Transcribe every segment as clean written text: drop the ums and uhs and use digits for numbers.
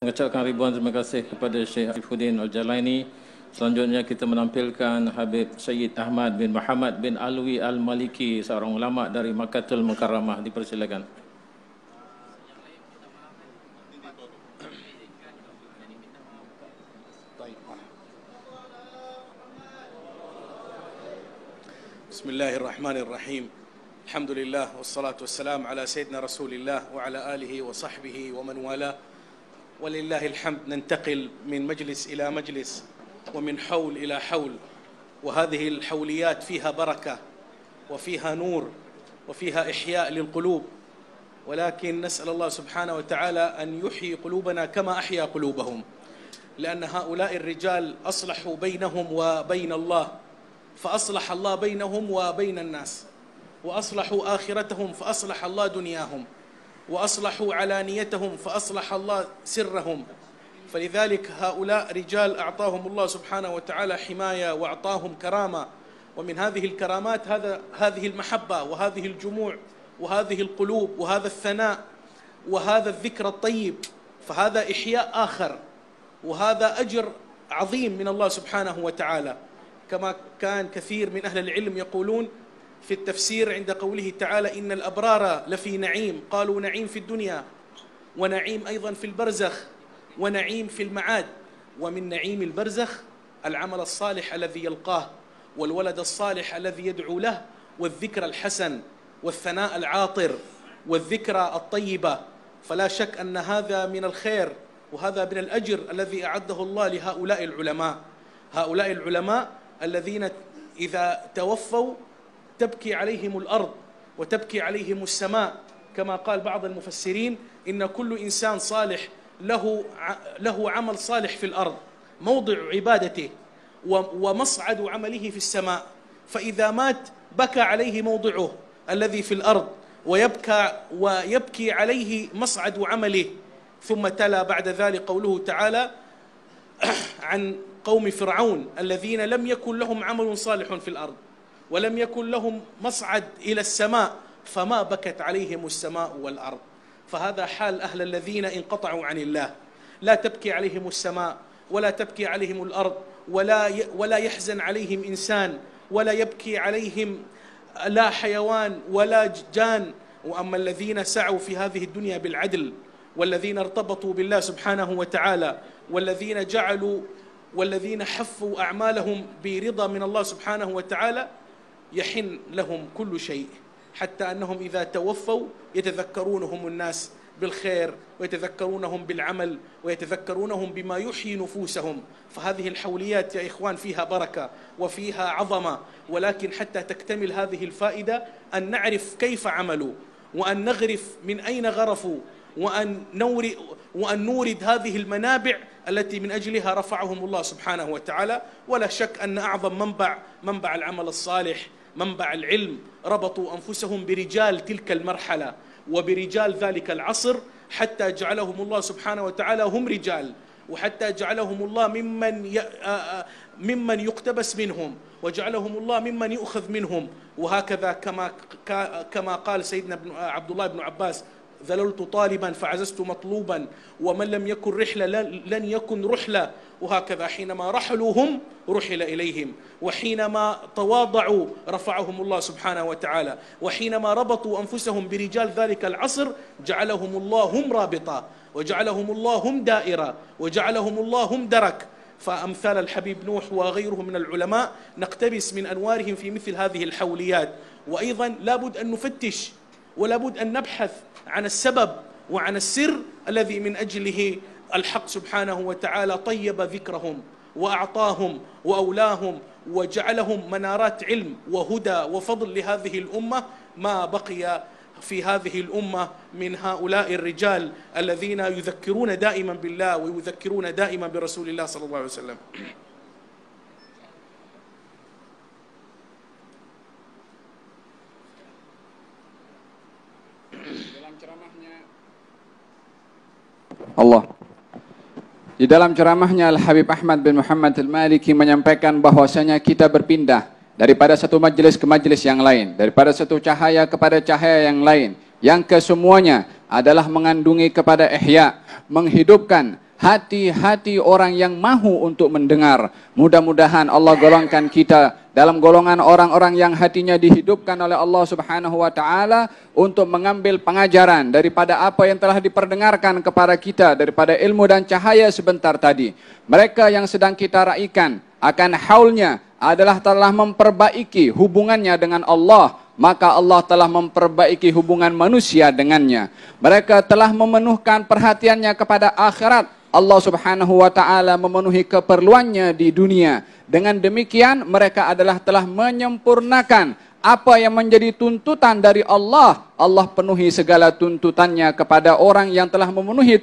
Mengucapkan ribuan terima kasih kepada Syekh Arifuddin Al-Jalaini. Selanjutnya kita menampilkan Habib Sayyid Ahmad bin Muhammad bin Alwi Al-Maliki, seorang ulama dari Makkahul Mukarramah. Dipersilakan. Bismillahirrahmanirrahim. Alhamdulillah wassalatu wassalam ala sayyidina Rasulillah wa ala alihi wa sahbihi wa man wala. ولله الحمد. ننتقل من مجلس إلى مجلس ومن حول إلى حول، وهذه الحوليات فيها بركة وفيها نور وفيها إحياء للقلوب، ولكن نسأل الله سبحانه وتعالى أن يحيي قلوبنا كما أحيا قلوبهم، لأن هؤلاء الرجال أصلحوا بينهم وبين الله، فأصلح الله بينهم وبين الناس، وأصلحوا آخرتهم فأصلح الله دنياهم، وأصلحوا علانيتهم فأصلح الله سرهم. فلذلك هؤلاء رجال أعطاهم الله سبحانه وتعالى حماية وأعطاهم كرامة، ومن هذه الكرامات هذه المحبة وهذه الجموع وهذه القلوب وهذا الثناء وهذا الذكر الطيب، فهذا إحياء آخر، وهذا أجر عظيم من الله سبحانه وتعالى. كما كان كثير من أهل العلم يقولون في التفسير عند قوله تعالى إن الأبرار لفي نعيم، قالوا نعيم في الدنيا ونعيم أيضا في البرزخ ونعيم في المعاد. ومن نعيم البرزخ العمل الصالح الذي يلقاه، والولد الصالح الذي يدعو له، والذكر الحسن والثناء العاطر والذكرى الطيبة. فلا شك أن هذا من الخير وهذا من الأجر الذي أعده الله لهؤلاء العلماء. هؤلاء العلماء الذين إذا توفوا تبكي عليهم الأرض وتبكي عليهم السماء، كما قال بعض المفسرين إن كل إنسان صالح له عمل صالح في الأرض، موضع عبادته ومصعد عمله في السماء، فإذا مات بكى عليه موضعه الذي في الأرض ويبكي عليه مصعد عمله. ثم تلا بعد ذلك قوله تعالى عن قوم فرعون الذين لم يكن لهم عمل صالح في الأرض ولم يكن لهم مصعد إلى السماء فما بكت عليهم السماء والأرض. فهذا حال أهل الذين انقطعوا عن الله، لا تبكي عليهم السماء ولا تبكي عليهم الأرض ولا يحزن عليهم إنسان ولا يبكي عليهم لا حيوان ولا جان. وأما الذين سعوا في هذه الدنيا بالعدل، والذين ارتبطوا بالله سبحانه وتعالى، والذين حفوا أعمالهم برضا من الله سبحانه وتعالى، يحن لهم كل شيء، حتى أنهم إذا توفوا يتذكرونهم الناس بالخير ويتذكرونهم بالعمل ويتذكرونهم بما يحيي نفوسهم. فهذه الحوليات يا إخوان فيها بركة وفيها عظمة، ولكن حتى تكتمل هذه الفائدة أن نعرف كيف عملوا، وأن نغرف من أين غرفوا، وأن نورد هذه المنابع التي من أجلها رفعهم الله سبحانه وتعالى. ولا شك أن أعظم منبع العمل الصالح منبع العلم، ربطوا أنفسهم برجال تلك المرحلة وبرجال ذلك العصر، حتى جعلهم الله سبحانه وتعالى هم رجال، وحتى جعلهم الله ممن يقتبس منهم، وجعلهم الله ممن يؤخذ منهم. وهكذا كما قال سيدنا عبد الله بن عباس ذللت طالبا فعززت مطلوبا، ومن لم يكن رحلة لن يكن رحلة. وهكذا حينما رحلوا هم رحل إليهم، وحينما تواضعوا رفعهم الله سبحانه وتعالى، وحينما ربطوا أنفسهم برجال ذلك العصر جعلهم الله هم رابطة، وجعلهم الله هم دائرة، وجعلهم الله هم درك. فأمثال الحبيب نوح وغيره من العلماء نقتبس من أنوارهم في مثل هذه الحوليات. وأيضا لابد أن نفتش ولابد أن نبحث عن السبب وعن السر الذي من أجله الحق سبحانه وتعالى طيب ذكرهم وأعطاهم وأولاهم وجعلهم منارات علم وهدى وفضل لهذه الأمة. ما بقي في هذه الأمة من هؤلاء الرجال الذين يذكرون دائما بالله ويذكرون دائما برسول الله صلى الله عليه وسلم. Di dalam ceramahnya Al-Habib Ahmad bin Muhammad Al-Maliki menyampaikan bahwasanya kita berpindah daripada satu majlis ke majlis yang lain, daripada satu cahaya kepada cahaya yang lain, yang kesemuanya adalah mengandungi kepada ihya, menghidupkan hati-hati orang yang mahu untuk mendengar. Mudah-mudahan Allah golongkan kita dalam golongan orang-orang yang hatinya dihidupkan oleh Allah Subhanahu wa taala untuk mengambil pengajaran daripada apa yang telah diperdengarkan kepada kita daripada ilmu dan cahaya sebentar tadi. Mereka yang sedang kita raikan akan haulnya adalah telah memperbaiki hubungannya dengan Allah, maka Allah telah memperbaiki hubungan manusia dengannya. Mereka telah memenuhkan perhatiannya kepada akhirat. Allah Subhanahu wa taala memenuhi keperluannya di dunia. Dengan demikian mereka adalah telah menyempurnakan apa yang menjadi tuntutan dari Allah. Allah penuhi segala tuntutannya kepada orang yang telah memenuhi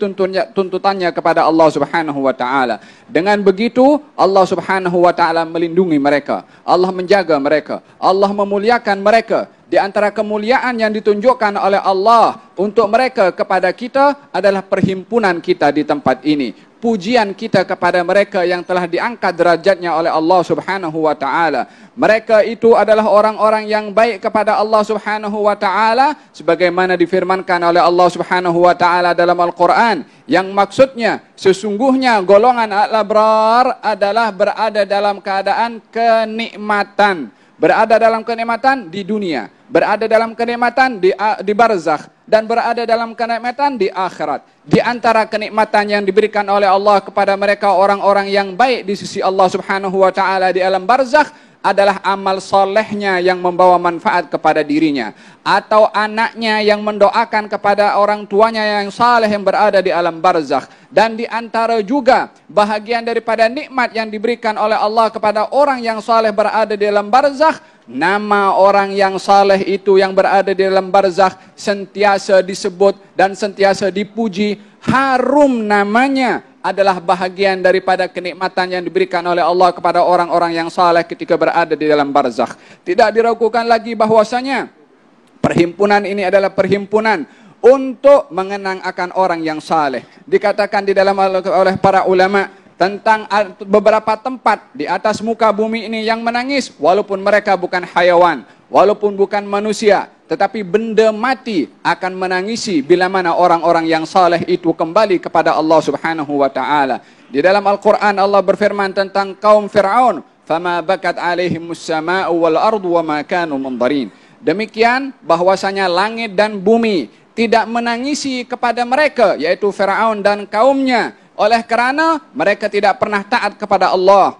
tuntutannya kepada Allah Subhanahu wa taala. Dengan begitu Allah Subhanahu wa taala melindungi mereka. Allah menjaga mereka. Allah memuliakan mereka. Di antara kemuliaan yang ditunjukkan oleh Allah untuk mereka kepada kita adalah perhimpunan kita di tempat ini. Pujian kita kepada mereka yang telah diangkat derajatnya oleh Allah Subhanahu wa taala. Mereka itu adalah orang-orang yang baik kepada Allah Subhanahu wa taala sebagaimana difirmankan oleh Allah Subhanahu wa taala dalam Al-Qur'an, yang maksudnya sesungguhnya golongan al-abrar adalah berada dalam keadaan kenikmatan. Berada dalam kenikmatan di dunia, berada dalam kenikmatan di barzakh, dan berada dalam kenikmatan di akhirat. Di antara kenikmatan yang diberikan oleh Allah kepada mereka orang-orang yang baik di sisi Allah Subhanahu wa taala di alam barzakh adalah amal solehnya yang membawa manfaat kepada dirinya, atau anaknya yang mendoakan kepada orang tuanya yang saleh yang berada di alam barzakh. Dan di antara juga bahagian daripada nikmat yang diberikan oleh Allah kepada orang yang saleh berada di alam barzakh, nama orang yang saleh itu yang berada di dalam barzakh sentiasa disebut dan sentiasa dipuji. Harum namanya adalah bahagian daripada kenikmatan yang diberikan oleh Allah kepada orang-orang yang saleh ketika berada di dalam barzakh. Tidak diragukan lagi bahwasanya perhimpunan ini adalah perhimpunan untuk mengenang akan orang yang saleh. Dikatakan di dalam oleh para ulama tentang beberapa tempat di atas muka bumi ini yang menangis walaupun mereka bukan hayawan, walaupun bukan manusia, tetapi benda mati akan menangisi bila mana orang-orang yang saleh itu kembali kepada Allah Subhanahu wa taala. Di dalam Al-Qur'an Allah berfirman tentang kaum Fir'aun, "Fama bakat 'alaihimus samaa'u wal ardu wa ma kanu mundarin." Demikian bahwasanya langit dan bumi tidak menangisi kepada mereka, yaitu Fir'aun dan kaumnya, oleh kerana mereka tidak pernah taat kepada Allah,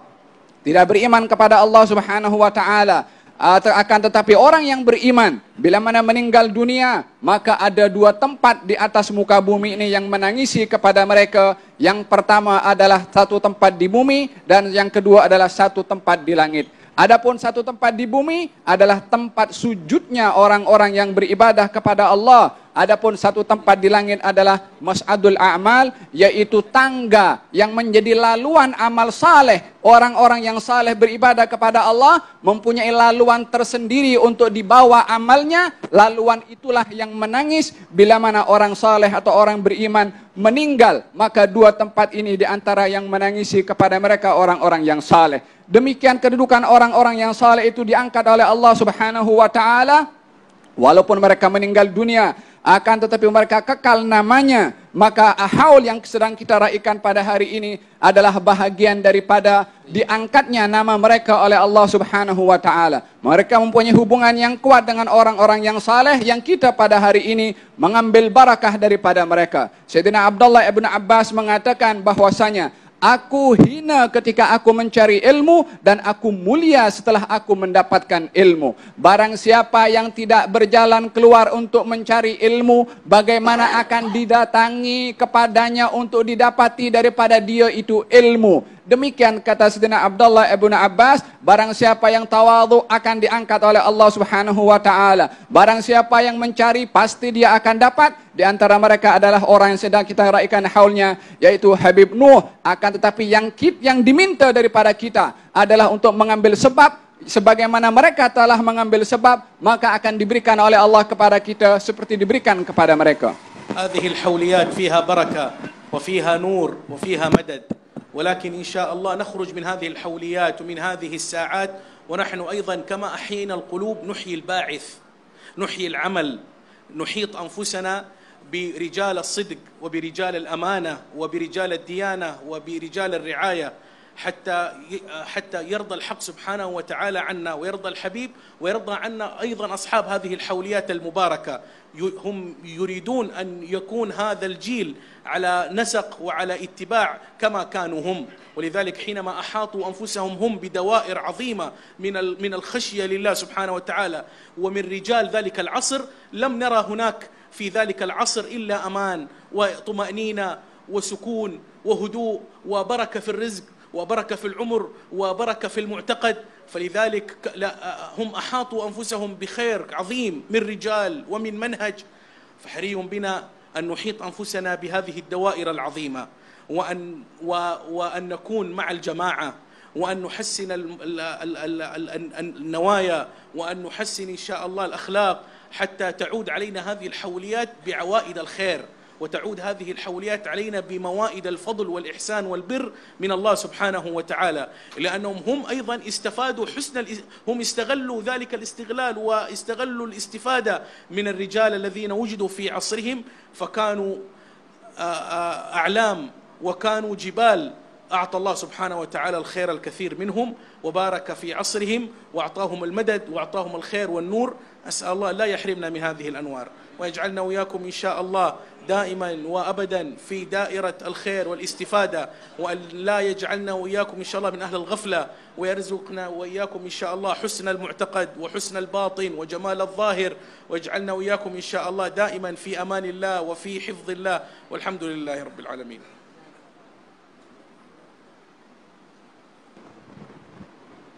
tidak beriman kepada Allah Subhanahu wa taala. Akan tetapi orang yang beriman bila mana meninggal dunia, maka ada dua tempat di atas muka bumi ini yang menangisi kepada mereka. Yang pertama adalah satu tempat di bumi, dan yang kedua adalah satu tempat di langit. Adapun satu tempat di bumi adalah tempat sujudnya orang-orang yang beribadah kepada Allah. Adapun satu tempat di langit adalah mas'adul a'mal, yaitu tangga yang menjadi laluan amal saleh. Orang-orang yang saleh beribadah kepada Allah mempunyai laluan tersendiri untuk dibawa amalnya. Laluan itulah yang menangis bila mana orang saleh atau orang beriman meninggal. Maka dua tempat ini di antara yang menangisi kepada mereka orang-orang yang saleh. Demikian kedudukan orang-orang yang saleh itu diangkat oleh Allah Subhanahu wa taala. Walaupun mereka meninggal dunia, akan tetapi mereka kekal namanya. Maka haul yang sedang kita raikan pada hari ini adalah bahagian daripada diangkatnya nama mereka oleh Allah Subhanahu wa taala. Mereka mempunyai hubungan yang kuat dengan orang-orang yang saleh yang kita pada hari ini mengambil barakah daripada mereka. Sayyidina Abdullah ibn Abbas mengatakan bahwasanya, aku hina ketika aku mencari ilmu dan aku mulia setelah aku mendapatkan ilmu. Barang siapa yang tidak berjalan keluar untuk mencari ilmu, bagaimana akan didatangi kepadanya untuk didapati daripada dia itu ilmu. Demikian kata Sayyidina Abdullah ibn Abbas, barang siapa yang tawadhu akan diangkat oleh Allah Subhanahu wa taala. Barang siapa yang mencari pasti dia akan dapat. Di antara mereka adalah orang yang sedang kita raikan haulnya, yaitu Habib Nuh. Akan tetapi yang diminta daripada kita adalah untuk mengambil sebab. Sebagaimana mereka telah mengambil sebab, maka akan diberikan oleh Allah kepada kita seperti diberikan kepada mereka. هذه الحوليات فيها بركة وفيها نور وفيها مدد. ولكن إن شاء الله نخرج من هذه الحوليات ومن هذه الساعات ونحن أيضا كما أحيينا القلوب نحيي الباعث، نحيي العمل، نحيط أنفسنا برجال الصدق وبرجال الأمانة وبرجال الديانة وبرجال الرعاية حتى يرضى الحق سبحانه وتعالى عنا ويرضى الحبيب ويرضى عنا أيضا أصحاب هذه الحوليات المباركة. هم يريدون أن يكون هذا الجيل على نسق وعلى اتباع كما كانوا هم، ولذلك حينما أحاطوا أنفسهم هم بدوائر عظيمة من الخشية لله سبحانه وتعالى ومن رجال ذلك العصر، لم نرى هناك في ذلك العصر إلا أمان وطمأنينة وسكون وهدوء وبركة في الرزق وبركة في العمر وبركة في المعتقد. فلذلك هم أحاطوا أنفسهم بخير عظيم من رجال ومن منهج، فحري بنا أن نحيط أنفسنا بهذه الدوائر العظيمة وأن نكون مع الجماعة وأن نحسن النوايا وأن نحسن إن شاء الله الأخلاق حتى تعود علينا هذه الحوليات بعوائد الخير، وتعود هذه الحوليات علينا بموائد الفضل والإحسان والبر من الله سبحانه وتعالى، لأنهم هم أيضا استفادوا هم استغلوا ذلك الاستغلال واستغلوا الاستفادة من الرجال الذين وجدوا في عصرهم، فكانوا أعلام وكانوا جبال. أعطى الله سبحانه وتعالى الخير الكثير منهم وبارك في عصرهم وأعطاهم المدد وأعطاهم الخير والنور. أسأل الله لا يحرمنا من هذه الأنوار ويجعلنا وإياكم إن شاء الله دائما وأبدا في دائرة الخير والاستفادة، وأن لا يجعلنا وإياكم إن شاء الله من أهل الغفلة، ويرزقنا وإياكم إن شاء الله حسن المعتقد وحسن الباطن وجمال الظاهر، ويجعلنا وإياكم إن شاء الله دائما في أمان الله وفي حفظ الله، والحمد لله رب العالمين.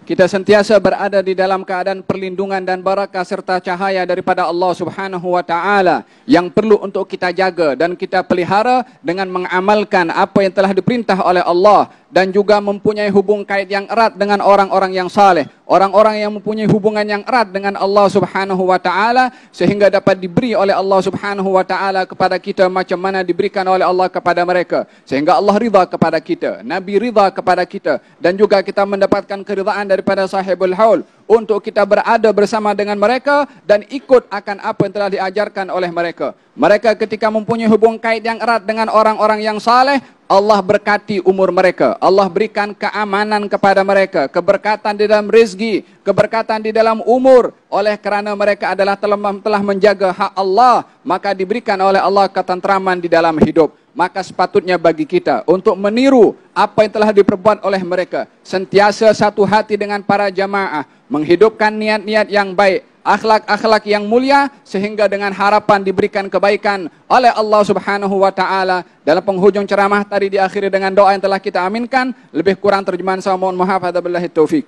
Kita sentiasa berada di dalam keadaan perlindungan dan barakah serta cahaya daripada Allah Subhanahu wa taala yang perlu untuk kita jaga dan kita pelihara dengan mengamalkan apa yang telah diperintah oleh Allah, dan juga mempunyai hubung kait yang erat dengan orang-orang yang saleh, orang-orang yang mempunyai hubungan yang erat dengan Allah Subhanahu wa taala, sehingga dapat diberi oleh Allah Subhanahu wa taala kepada kita macam mana diberikan oleh Allah kepada mereka, sehingga Allah ridha kepada kita, Nabi ridha kepada kita, dan juga kita mendapatkan keridhaan daripada sahibul haul untuk kita berada bersama dengan mereka dan ikut akan apa yang telah diajarkan oleh mereka. Mereka ketika mempunyai hubung kait yang erat dengan orang-orang yang saleh, Allah berkati umur mereka, Allah berikan keamanan kepada mereka, keberkatan di dalam rezeki, keberkatan di dalam umur, oleh kerana mereka adalah telah menjaga hak Allah, maka diberikan oleh Allah ketentraman di dalam hidup. Maka sepatutnya bagi kita untuk meniru apa yang telah diperbuat oleh mereka, sentiasa satu hati dengan para jamaah, menghidupkan niat-niat yang baik, akhlak-akhlak yang mulia, sehingga dengan harapan diberikan kebaikan oleh Allah Subhanahu wa taala. Dalam penghujung ceramah tadi diakhiri dengan doa yang telah kita aminkan. Lebih kurang terjemahan saya mohon maaf. Hada billahi taufik.